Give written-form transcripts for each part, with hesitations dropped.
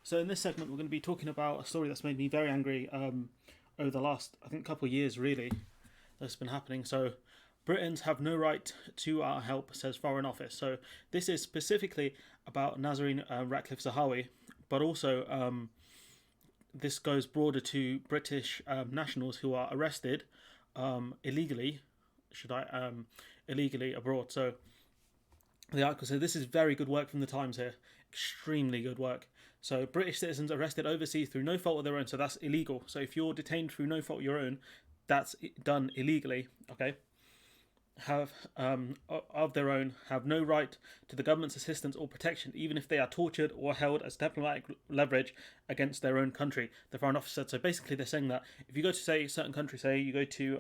So in this segment, we're going to be talking about a story that's made me very angry over the last, I think, couple of years, really, that's been happening. So Britons have no right to our help, says Foreign Office. So this is specifically about Nazarene Ratcliffe Zahawi, but also this goes broader to British nationals who are arrested illegally, illegally abroad. So the article said this is very good work from the Times here, extremely good work. So British citizens arrested overseas through no fault of their own, so that's illegal. So if you're detained through no fault of your own, that's done illegally. Okay, have of their own have no right to the government's assistance or protection, even if they are tortured or held as diplomatic leverage against their own country. The Foreign Office said. So basically, they're saying that if you go to say a certain country, say you go to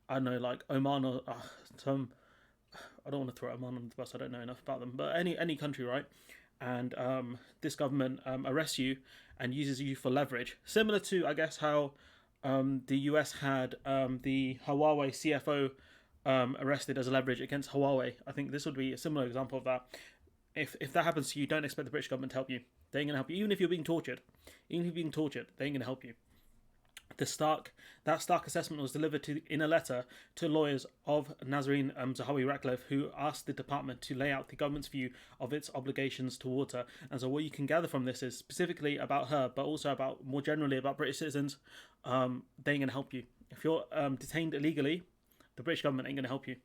I don't know, like Oman or some. I don't want to throw Oman on the bus. I don't know enough about them, but any country, right? And this government arrests you and uses you for leverage, similar to I guess how the US had the Huawei CFO arrested as leverage against Huawei. I think this would be a similar example of that. If that happens to you, don't expect the British government to help you. They ain't gonna help you, even if you're being tortured. Even if you're being tortured, they ain't gonna help you. That stark assessment was delivered in a letter to lawyers of Nazarene Zahawi Ratcliffe, who asked the department to lay out the government's view of its obligations towards her. And so, what you can gather from this is specifically about her, but also about more generally about British citizens. They ain't gonna help you if you're detained illegally. The British government ain't gonna help you.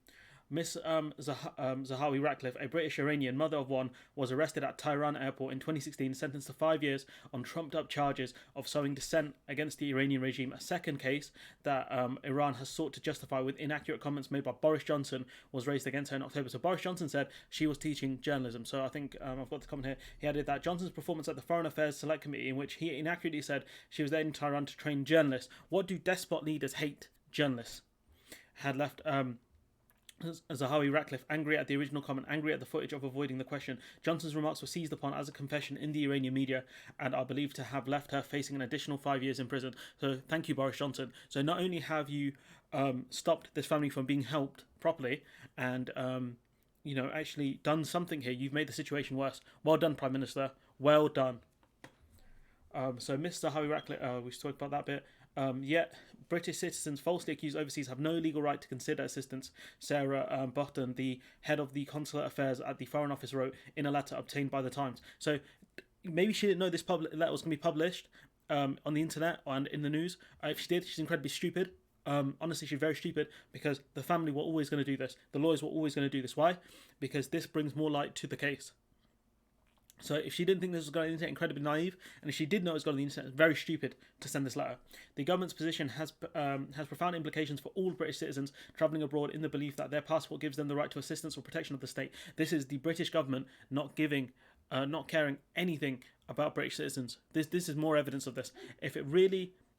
Miss Zahawi Ratcliffe, a British Iranian mother of one, was arrested at Tehran airport in 2016, sentenced to 5 years on trumped-up charges of sowing dissent against the Iranian regime. A second case that Iran has sought to justify with inaccurate comments made by Boris Johnson was raised against her in October. So Boris Johnson said she was teaching journalism. So I think I've got the comment here. He added that Johnson's performance at the Foreign Affairs Select Committee, in which he inaccurately said she was there in Tehran to train journalists. What do despot leaders hate? Journalists. Had left Zahawi Ratcliffe angry at the original comment, angry at the footage of avoiding the question. Johnson's remarks were seized upon as a confession in the Iranian media and are believed to have left her facing an additional 5 years in prison. So thank you, Boris Johnson. So not only have you stopped this family from being helped properly and actually done something here, you've made the situation worse. Well done, Prime Minister. Well done. So Miss Zahawi Ratcliffe, we spoke about that bit. Yet British citizens falsely accused overseas have no legal right to consider assistance, Sarah Button, the head of the consular affairs at the Foreign Office, wrote in a letter obtained by the Times. So maybe she didn't know this letter was going to be published on the internet and in the news. If she did, she's incredibly stupid. Honestly, she's very stupid because the family were always going to do this. The lawyers were always going to do this. Why? Because this brings more light to the case. So if she didn't think this was going on the internet, incredibly naive, and if she did know it was going on the internet, very stupid to send this letter. The government's position has profound implications for all British citizens travelling abroad in the belief that their passport gives them the right to assistance or protection of the state. This is the British government not caring anything about British citizens. This is more evidence of this.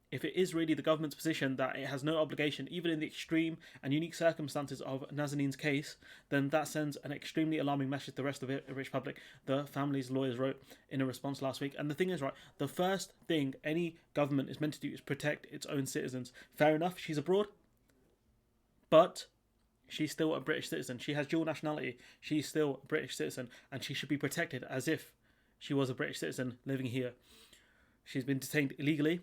If it is really the government's position that it has no obligation, even in the extreme and unique circumstances of Nazanin's case, then that sends an extremely alarming message to the rest of the British public, the family's lawyers wrote in a response last week. And the thing is, right, the first thing any government is meant to do is protect its own citizens. Fair enough, she's abroad, but she's still a British citizen. She has dual nationality. She's still a British citizen, and she should be protected as if she was a British citizen living here. She's been detained illegally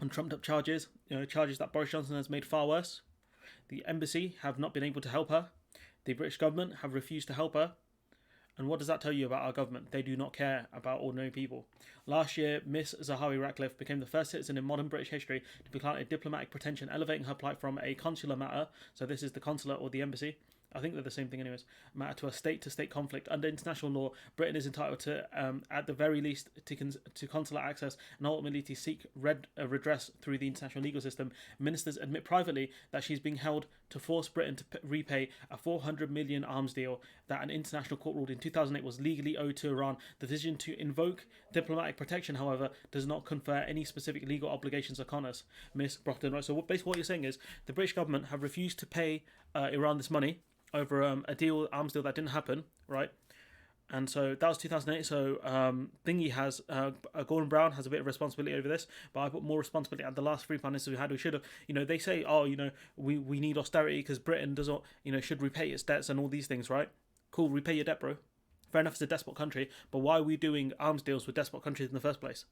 on trumped-up charges, charges that Boris Johnson has made far worse. The embassy have not been able to help her. The British government have refused to help her. And what does that tell you about our government? They do not care about ordinary people. Last year, Miss Zahawi Ratcliffe became the first citizen in modern British history to be granted diplomatic protection, elevating her plight from a consular matter, so this is the consulate or the embassy, I think they're the same thing anyways, matter to a state-to-state conflict. Under international law, Britain is entitled to, at the very least, to consular access and ultimately to seek redress through the international legal system. Ministers admit privately that she's being held to force Britain to repay a 400 million arms deal that an international court ruled in 2008 was legally owed to Iran. The decision to invoke diplomatic protection, however, does not confer any specific legal obligations upon us, Miss Brockton. Right, so basically what you're saying is the British government have refused to pay Iran this money over a arms deal that didn't happen, right? And so that was 2008. So Thingy has Gordon Brown has a bit of responsibility over this, but I put more responsibility at the last three prime ministers we had. We should have, they say, we need austerity because Britain doesn't, should repay its debts and all these things, right? Cool, repay your debt, bro. Fair enough, it's a despot country, but why are we doing arms deals with despot countries in the first place?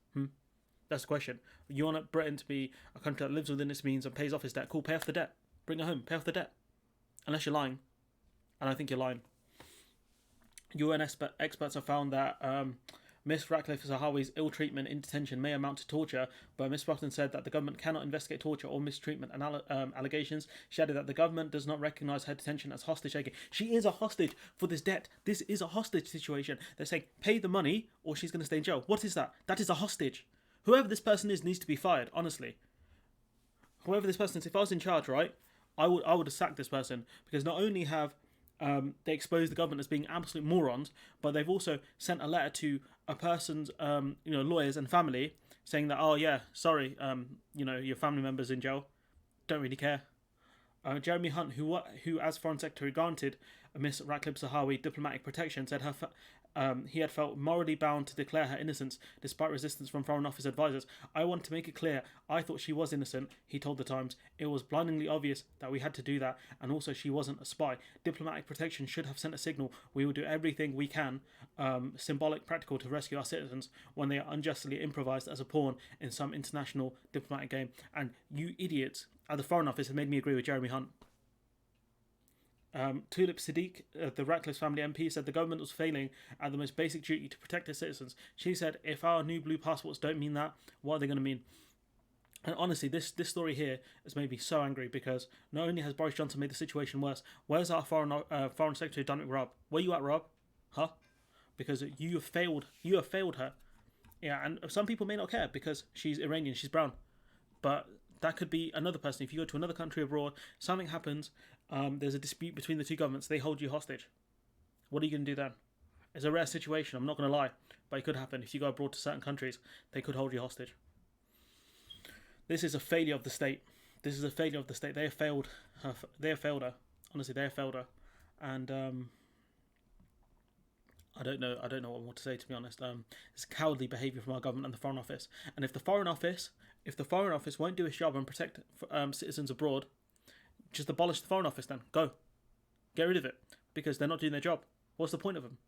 That's the question. You want Britain to be a country that lives within its means and pays off its debt? Cool, pay off the debt. Bring it home, pay off the debt. Unless you're lying. And I think you're lying. UN experts have found that Miss Ratcliffe-Zahawi's ill treatment in detention may amount to torture, but Miss Broughton said that the government cannot investigate torture or mistreatment allegations. She added that the government does not recognise her detention as hostage taking. She is a hostage for this debt. This is a hostage situation. They're saying, pay the money or she's going to stay in jail. What is that? That is a hostage. Whoever this person is needs to be fired, honestly. Whoever this person is, if I was in charge, right, I would have sacked this person, because not only have they exposed the government as being absolute morons, but they've also sent a letter to a person's lawyers and family saying that, oh yeah, sorry, your family member's in jail, don't really care. Jeremy Hunt, who as Foreign Secretary granted Miss Ratcliffe-Zahawi diplomatic protection, said he had felt morally bound to declare her innocence despite resistance from Foreign Office advisors. I want to make it clear, I thought she was innocent, he told The Times. It was blindingly obvious that we had to do that, and also she wasn't a spy. Diplomatic protection should have sent a signal. We will do everything we can, symbolic, practical, to rescue our citizens when they are unjustly improvised as a pawn in some international diplomatic game. And you idiots at the Foreign Office have made me agree with Jeremy Hunt. Tulip Siddiq, the Ratcliffe family MP, said the government was failing at the most basic duty to protect its citizens. She said, if our new blue passports don't mean that, what are they going to mean? And honestly, this story here has made me so angry, because not only has Boris Johnson made the situation worse, where's our Foreign Secretary Dominic Raab? Where you at, Rob? Huh? Because you have failed her. Yeah, and some people may not care because she's Iranian, she's brown. But that could be another person. If you go to another country abroad, something happens, there's a dispute between the two governments, they hold you hostage. What are you going to do then? It's a rare situation, I'm not going to lie, but it could happen. If you go abroad to certain countries, they could hold you hostage. This is a failure of the state. They have failed her. Honestly, they have failed her. And I don't know what more to say, to be honest. It's cowardly behaviour from our government and the Foreign Office. And if the Foreign Office won't do its job and protect citizens abroad, just abolish the Foreign Office then. Go. Get rid of it. Because they're not doing their job. What's the point of them?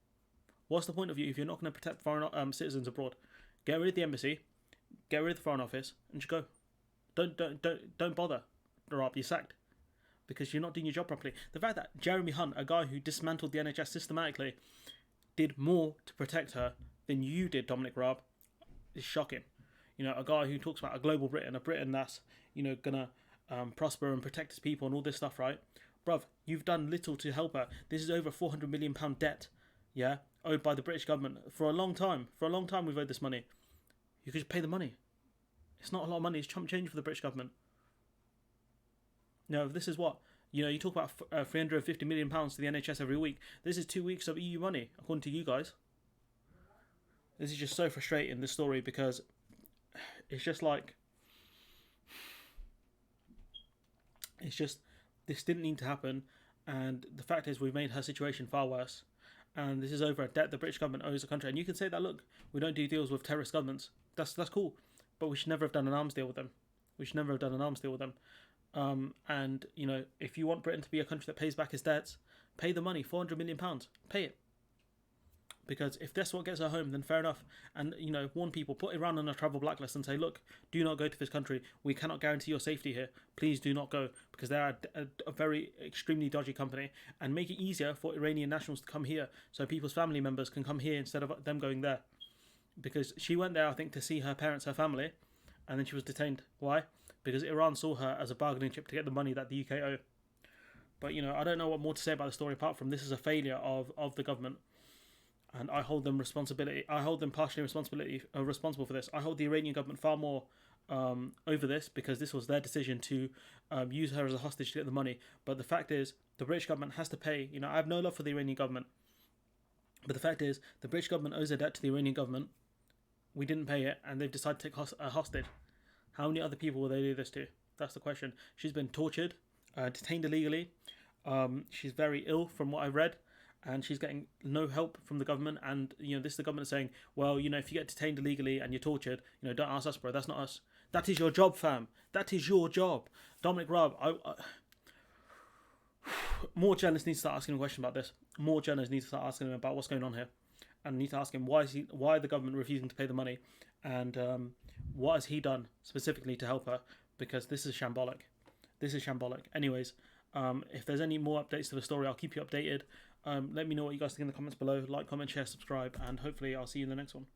What's the point of you if you're not going to protect foreign citizens abroad? Get rid of the embassy, get rid of the Foreign Office, and just go. Don't bother, Rob, you're sacked. Because you're not doing your job properly. The fact that Jeremy Hunt, a guy who dismantled the NHS systematically, did more to protect her than you did, Dominic Raab, is shocking. A guy who talks about a global Britain, a Britain that's, gonna prosper and protect its people and all this stuff, right? Bruv, you've done little to help her. This is over £400 million debt, yeah, owed by the British government for a long time. For a long time we've owed this money. You could just pay the money. It's not a lot of money, it's chump change for the British government. No, this is what, you talk about £350 million to the NHS every week. This is 2 weeks of EU money, according to you guys. This is just so frustrating, this story, because it's just like, this didn't need to happen, and the fact is we've made her situation far worse, and this is over a debt the British government owes the country. And you can say that, look, we don't do deals with terrorist governments. That's cool, but we should never have done an arms deal with them. And if you want Britain to be a country that pays back its debts, pay the money, £400 million, pay it. Because if that's what gets her home, then fair enough. And, warn people, put Iran on a travel blacklist and say, look, do not go to this country. We cannot guarantee your safety here. Please do not go, because they're a very extremely dodgy company. And make it easier for Iranian nationals to come here, so people's family members can come here instead of them going there. Because she went there, I think, to see her parents, her family, and then she was detained. Why? Because Iran saw her as a bargaining chip to get the money that the UK owe. But, I don't know what more to say about the story apart from this is a failure of the government. And I hold them responsibility. I hold them partially responsible for this. I hold the Iranian government far more over this, because this was their decision to use her as a hostage to get the money. But the fact is, the British government has to pay. I have no love for the Iranian government, but the fact is, the British government owes a debt to the Iranian government. We didn't pay it, and they've decided to take a hostage. How many other people will they do this to? That's the question. She's been tortured, detained illegally. She's very ill, from what I've read. And she's getting no help from the government. And, this is the government saying, well, if you get detained illegally and you're tortured, don't ask us, bro. That's not us. That is your job, fam. That is your job. Dominic Raab, more journalists need to start asking him a question about this. More journalists need to start asking him about what's going on here, and need to ask him why the government refusing to pay the money, and what has he done specifically to help her, because this is shambolic. This is shambolic. Anyways, if there's any more updates to the story, I'll keep you updated. Let me know what you guys think in the comments below. Like, comment, share, subscribe, and hopefully I'll see you in the next one.